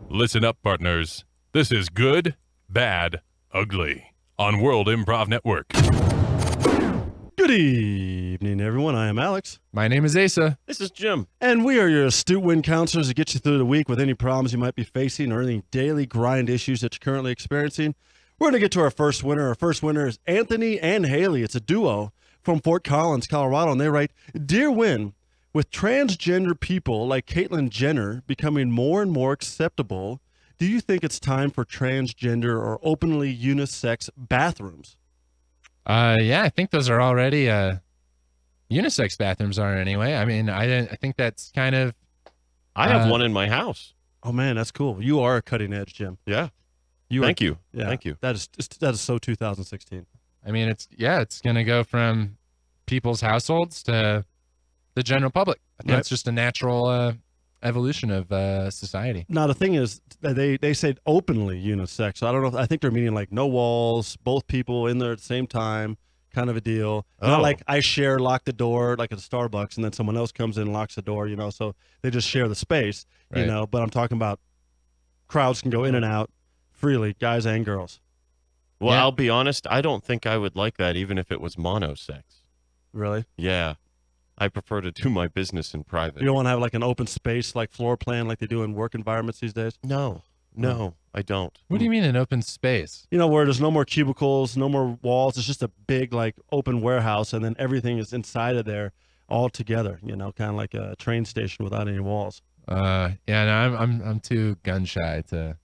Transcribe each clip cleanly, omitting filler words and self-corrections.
Listen up, partners. This is Good, Bad, Ugly on World Improv Network. Good evening, everyone. I am Alex. My name is Asa. This is Jim. And we are your astute wind counselors to get you through the week with any problems you might be facing or any daily grind issues that you're currently experiencing. We're going to get to our first winner. Our first winner is Anthony and Haley. It's a duo from Fort Collins, Colorado. And they write, Dear Win, with transgender people like Caitlyn Jenner becoming more and more acceptable, do you think it's time for transgender or openly unisex bathrooms? Yeah, I think those are already unisex bathrooms are anyway. I mean, I think that's kind of. I have one in my house. Oh man, that's cool. You are a cutting edge, Jim. Yeah. Thank you. Yeah, Thank you. That is so 2016. I mean, it's gonna go from people's households to the general public. I think it's just a natural evolution of society. Now the thing is, they said openly unisex. So I don't know. I think they're meaning like no walls, both people in there at the same time, kind of a deal. Not like I lock the door like at a Starbucks, and then someone else comes in and locks the door. So they just share the space. Right. But I'm talking about crowds can go in and out freely, guys and girls. Well, Yeah. I'll be honest. I don't think I would like that, even if it was monosex. Really? Yeah. I prefer to do my business in private. You don't want to have like an open space, like floor plan, like they do in work environments these days? No, I don't. What do you mean an open space? Where there's no more cubicles, no more walls. It's just a big, like, open warehouse, and then everything is inside of there all together, kind of like a train station without any walls. Yeah, no, I'm too gun shy to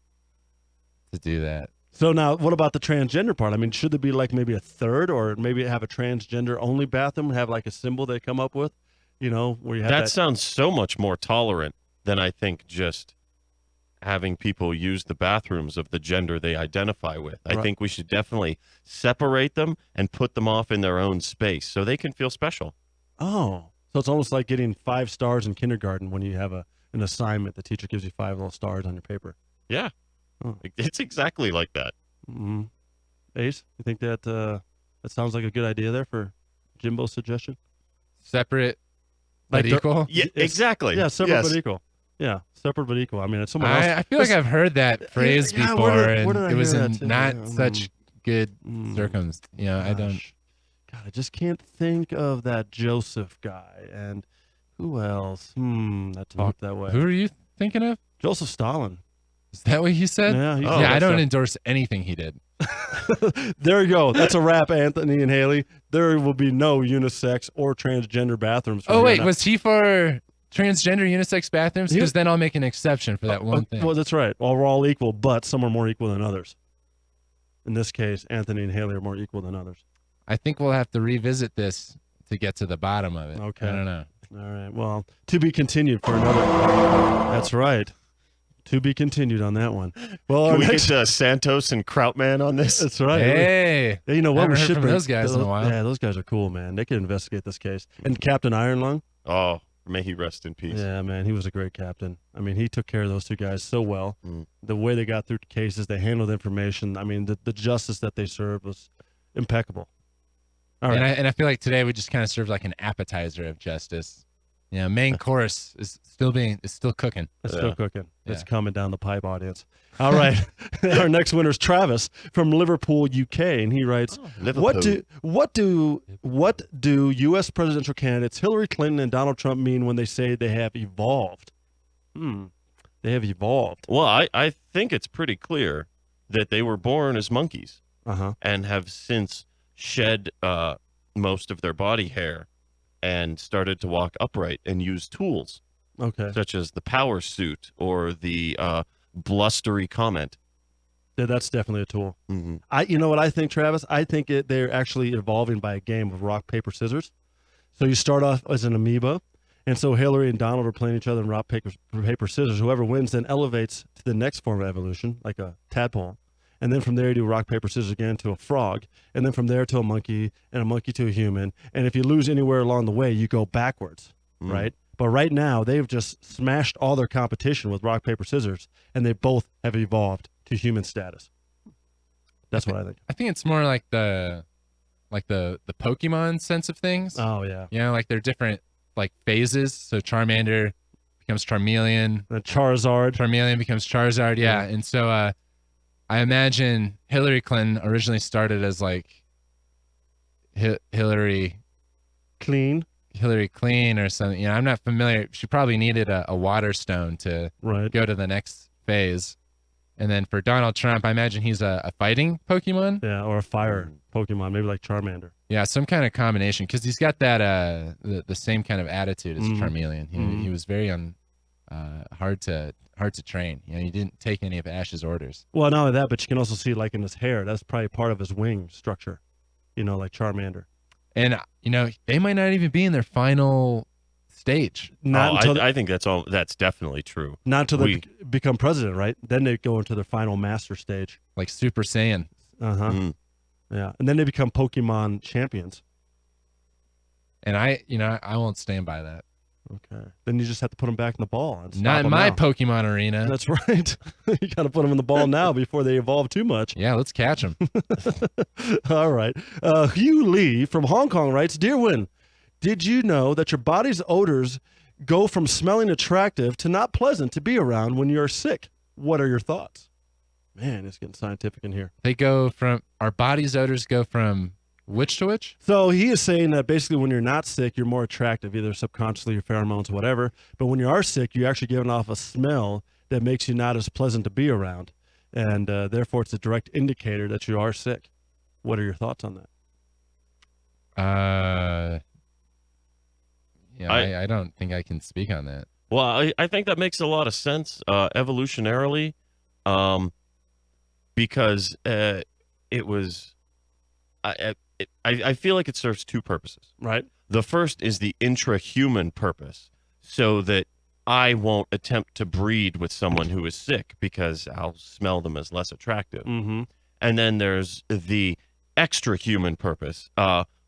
do that. So now, what about the transgender part? I mean, should there be like maybe a third, or maybe have a transgender only bathroom, have like a symbol they come up with, where you have That sounds so much more tolerant than I think just having people use the bathrooms of the gender they identify with. I think we should definitely separate them and put them off in their own space so they can feel special. Oh, so it's almost like getting 5 stars in kindergarten when you have an assignment. The teacher gives you 5 little stars on your paper. Yeah. Oh. It's exactly like that. Mm-hmm. Ace, you think that that sounds like a good idea there for Jimbo's suggestion? Separate but equal? Yeah, exactly. Yeah, separate but equal. Yeah, separate but equal. I mean, it's someone else. I feel like I've heard that phrase before, where did I and it was hear in that? not such good circumstances. I don't. God, I just can't think of that Joseph guy. And who else? That talked that way. Who are you thinking of? Joseph Stalin. Is that what you said? Yeah, I don't endorse anything he did. There you go. That's a wrap, Anthony and Haley. There will be no unisex or transgender bathrooms. Oh, wait. Was he for transgender unisex bathrooms? Because then I'll make an exception for that one thing. Well, that's right. Well, we're all equal, but some are more equal than others. In this case, Anthony and Haley are more equal than others. I think we'll have to revisit this to get to the bottom of it. Okay. I don't know. All right. Well, to be continued for another. That's right. To be continued on that one. Well, Can we get Santos and Krautman on this? That's right. Hey, you know what? We should bring those guys in a while. Yeah, those guys are cool, man. They can investigate this case. And Captain Ironlung. Oh, may he rest in peace. Yeah, man, he was a great captain. I mean, he took care of those 2 guys so well. The way they got through cases, they handled information. I mean, the justice that they served was impeccable. All right. And I feel like today we just kind of served like an appetizer of justice. Main course is still cooking. It's still cooking. Yeah. It's coming down the pipe, audience. All right. Our next winner is Travis from Liverpool, UK, and he writes, What do U.S. presidential candidates Hillary Clinton and Donald Trump mean when they say they have evolved? They have evolved. Well, I think it's pretty clear that they were born as monkeys and have since shed most of their body hair and started to walk upright and use tools, such as the power suit or the blustery comment. Yeah, that's definitely a tool. Mm-hmm. You know what I think, Travis? I think they're actually evolving by a game of rock, paper, scissors. So you start off as an amoeba, and so Hillary and Donald are playing each other in rock, paper, scissors. Whoever wins then elevates to the next form of evolution, like a tadpole. And then from there, you do rock, paper, scissors again to a frog. And then from there to a monkey, and a monkey to a human. And if you lose anywhere along the way, you go backwards, right? But right now, they've just smashed all their competition with rock, paper, scissors, and they both have evolved to human status. That's what I think. I think it's more like the Pokemon sense of things. Oh, yeah. Like they're different like phases. So Charmander becomes Charmeleon. The Charizard. Charmeleon becomes Charizard. Yeah. And so I imagine Hillary Clinton originally started as like Hillary Clean or something. You know, I'm not familiar. She probably needed a water stone to go to the next phase. And then for Donald Trump, I imagine he's a fighting Pokemon. Yeah, or a fire Pokemon, maybe like Charmander. Yeah, some kind of combination, because he's got that the same kind of attitude as Charmeleon. He was very hard to train. You know, he didn't take any of Ash's orders. Well, not only that, but you can also see like in his hair, that's probably part of his wing structure. You know, like Charmander. And you know, they might not even be in their final stage. I think that's definitely true. Not until they become president, right? Then they go into their final master stage, like Super Saiyan. Yeah, and then they become Pokemon champions. And I won't stand by that. Okay. Then you just have to put them back in the ball. And stop Not in my now. Pokemon arena. That's right. You got to put them in the ball now before they evolve too much. Yeah, let's catch them. All right. Hugh Lee from Hong Kong writes, Dear Win, did you know that your body's odors go from smelling attractive to not pleasant to be around when you're sick? What are your thoughts? Man, it's getting scientific in here. Our body's odors go from which to which? So he is saying that basically when you're not sick, you're more attractive, either subconsciously or pheromones, whatever. But when you are sick, you're actually giving off a smell that makes you not as pleasant to be around. And therefore, it's a direct indicator that you are sick. What are your thoughts on that? I don't think I can speak on that. Well, I think that makes a lot of sense evolutionarily, because it was... I feel like it serves two purposes. Right. The first is the intrahuman purpose, so that I won't attempt to breed with someone who is sick because I'll smell them as less attractive. Mm-hmm. And then there's the extrahuman purpose,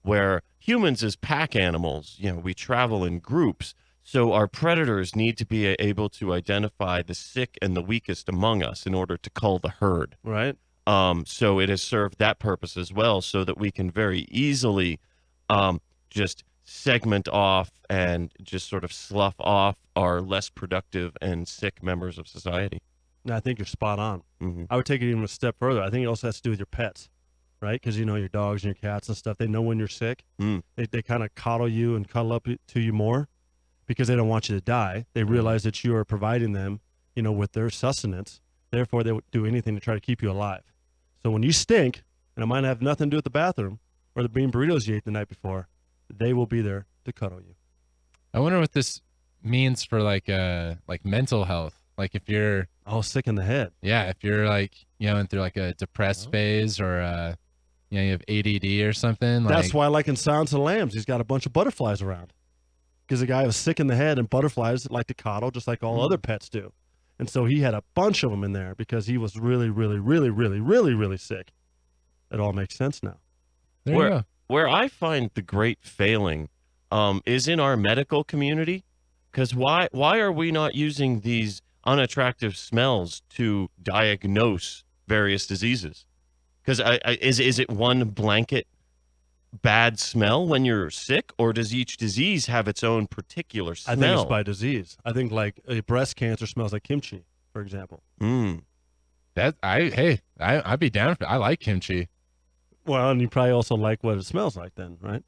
where humans as pack animals, you know, we travel in groups, so our predators need to be able to identify the sick and the weakest among us in order to cull the herd. Right. So it has served that purpose as well, so that we can very easily just segment off and just sort of slough off our less productive and sick members of society. No, I think you're spot on. Mm-hmm. I would take it even a step further. I think it also has to do with your pets, right? Because, you know, your dogs and your cats and stuff, they know when you're sick. They kind of coddle you and cuddle up to you more because they don't want you to die. They realize that you are providing them, you know, with their sustenance. Therefore, they would do anything to try to keep you alive. So when you stink, and it might have nothing to do with the bathroom or the bean burritos you ate the night before, they will be there to cuddle you. I wonder what this means for like mental health. Like if you're sick in the head. Yeah, if you're like, you know, through like a depressed phase or you know, you have ADD or something. That's why, like in Silence of the Lambs, he's got a bunch of butterflies around. Because the guy was sick in the head, and butterflies like to coddle just like all other pets do. And so he had a bunch of them in there because he was really, really, really, really, really, really sick. It all makes sense now. There you go. Where I find the great failing is in our medical community. Because why are we not using these unattractive smells to diagnose various diseases? Because is it one blanket bad smell when you're sick, or does each disease have its own particular smell? I think it's by disease. I think like breast cancer smells like kimchi, for example. I'd be down for it. I like kimchi. Well, and you probably also like what it smells like then, right?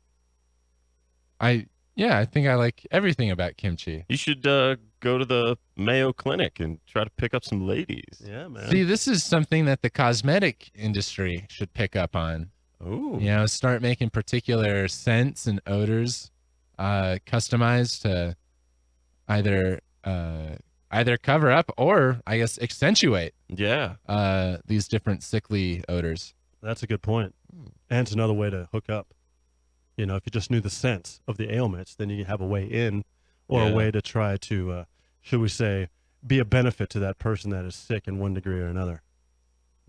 I think I like everything about kimchi. You should go to the Mayo Clinic and try to pick up some ladies. Yeah, man. See, this is something that the cosmetic industry should pick up on. Oh, you know, start making particular scents and odors customized to either cover up or, I guess, accentuate these different sickly odors. That's a good point. And it's another way to hook up. You know, if you just knew the sense of the ailments, then you have a way in or a way to try to, should we say, be a benefit to that person that is sick in one degree or another.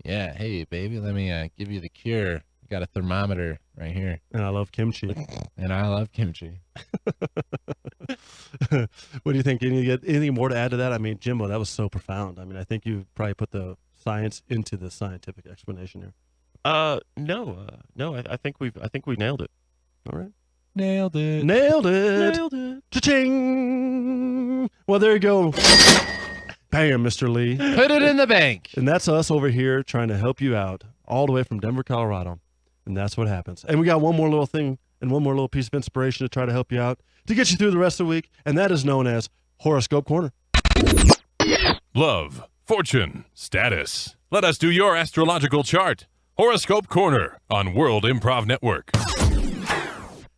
Yeah. Hey, baby, let me give you the cure. Got a thermometer right here. And I love kimchi. And I love kimchi. What do you think? Anything more to add to that? I mean, Jimbo, that was so profound. I mean, I think you probably put the science into the scientific explanation here. No. I think we nailed it. All right. Nailed it. Nailed it. Nailed it. Cha-ching. Well, there you go. Bam, Mr. Lee. Put it in the bank. And that's us over here trying to help you out all the way from Denver, Colorado. And that's what happens. And we got one more little thing and one more little piece of inspiration to try to help you out to get you through the rest of the week. And that is known as Horoscope Corner. Love, fortune, status. Let us do your astrological chart. Horoscope Corner on World Improv Network.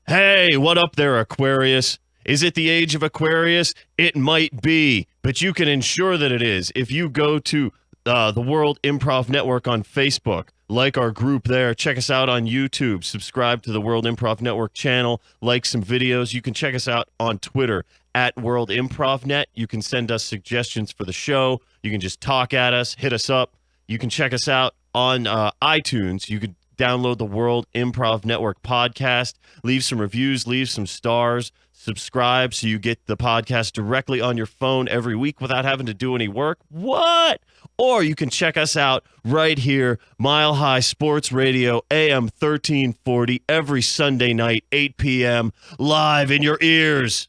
Hey, what up there, Aquarius? Is it the age of Aquarius? It might be, but you can ensure that it is if you go to the World Improv Network on Facebook, like our group there, check us out on YouTube, subscribe to the World Improv Network channel, like some videos. You can check us out on Twitter at World Improv Net. You can send us suggestions for the show. You can just talk at us, hit us up. You can check us out on iTunes. You could download the World Improv Network podcast, leave some reviews, leave some stars, subscribe so you get the podcast directly on your phone every week without having to do any work. What? Or you can check us out right here, Mile High Sports Radio, AM 1340, every Sunday night, 8 p.m., live in your ears.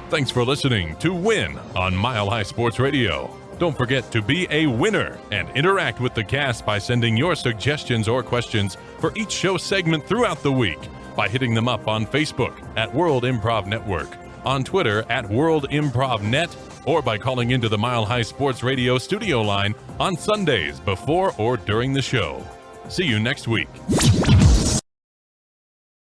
Thanks for listening to Win on Mile High Sports Radio. Don't forget to be a winner and interact with the cast by sending your suggestions or questions for each show segment throughout the week by hitting them up on Facebook at World Improv Network, on Twitter at World Improv Net, or by calling into the Mile High Sports Radio studio line on Sundays before or during the show. See you next week.